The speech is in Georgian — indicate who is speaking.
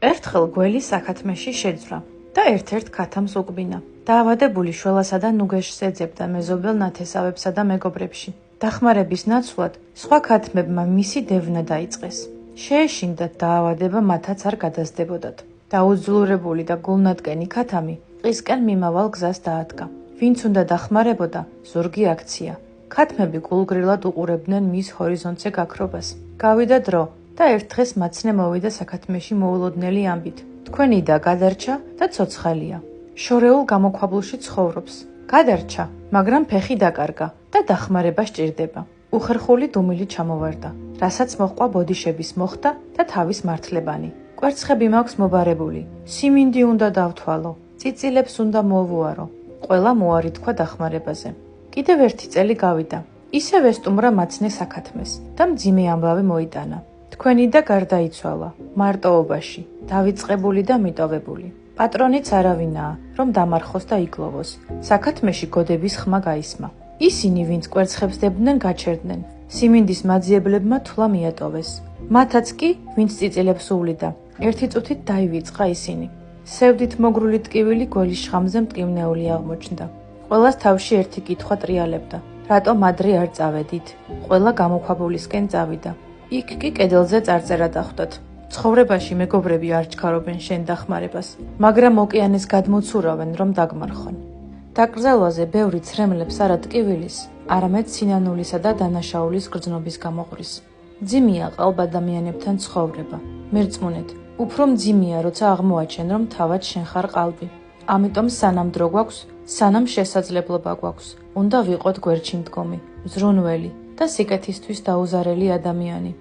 Speaker 1: ერთხელ გველი საქათმეში შეძვრა და ერთ-ერთ ქათამს უკბინა. დაავადებული შველასა და ნუგეშს ეძებდა მეზობელ ნათესავებსა და მეგობრებში. დახმარების ნაცვლად სხვა ქათმებმა მისი დევნა დაიწყეს. შეეშინდათ დაავადება მათაც არ გადასდებოდათ. დაუძლურებული და გულნატკენი ქათამი ყისკენ მიმავალ გზას დაადგა. ვინც უნდა დახმარებოდა, ზურგი აქცია. ქათმები გულგრილად უყურებდნენ მის ჰორიზონტზე გაქრობას. გავიდა დრო და ერთ დღეს მაცნე მოვიდა საქათმეში მოულოდნელი ამბით. თქვენი და გადარჩა და ცოცხალია. შორეულ გამოქვაბულში ცხოვრობს. გადარჩა, მაგრამ ფეხი დაკარგა და დახმარება სჭირდება. უხერხული დუმილი ჩამოვარდა, რასაც მოჰყვა ბოდიშების მოხდა და თავის მართლებანი. კვერცხები მაქვს მობარებული, სიმინდი უნდა დავთვალო, წიწილებს უნდა მოვუარო. ყველა მოარი თქვა დახმარებაზე. კიდევ ერთი წელი გავიდა. ისევ ესტუმრა მაცნე საქათმეს და მძიმე ამბავი მოიტანა. თქვენი და გარდაიცვალა, მარტოობაში, დავიწყებული და მიტოვებული. პატრონიც არავინაა, რომ დამარხოს და იკლოვოს. საქათმეში გოდების ხმა გაისმა. ისინი, ვინც კვერცხებს დებდნენ, გაჩერდნენ. სიმინდის მაძიებლებმა თვლა მიატოვეს. მათაც კი, ვინც წიწილებს უვლიდა, ერთი წუთით დაივიწყა ისინი. სევდით მოგრული ტკივილი გველის შხამზე მტკივნეული აღმოჩნდა. ყველას თავში ერთი კითხვა ტრიალებდა. რატომ ადრე არ წავედით? ყველა გამოქვაბულისკენ წავიდა. იქ კი კედელზე წარწერა დახვდათ. ცხოვრებაში მეგობრები არ ჩქარობენ შენ დახმარებას, მაგრამ ოკეანეს გადმოცურავენ, რომ დაგმარხონ. დაკრძალვაზე ბევრი ცრემლებს არა ტკივილის, არამედ სინანულისა და დანაშაულის გრძნობის გამოყრის. მძიმეა ყალბ ადამიანებთან ცხოვრება. მერწმუნეთ, უფრო მძიმეა, როცა აღმოაჩენ, რომ თავად შენ ხარ ყალბი. ამიტომ სანამ დრო გვაქვს, სანამ შესაძლებლობა გვაქვს, უნდა ვიყოთ გვერდში მდგომი, ზრუნველი და სიკეთისთვის დაუზარელი ადამიანი.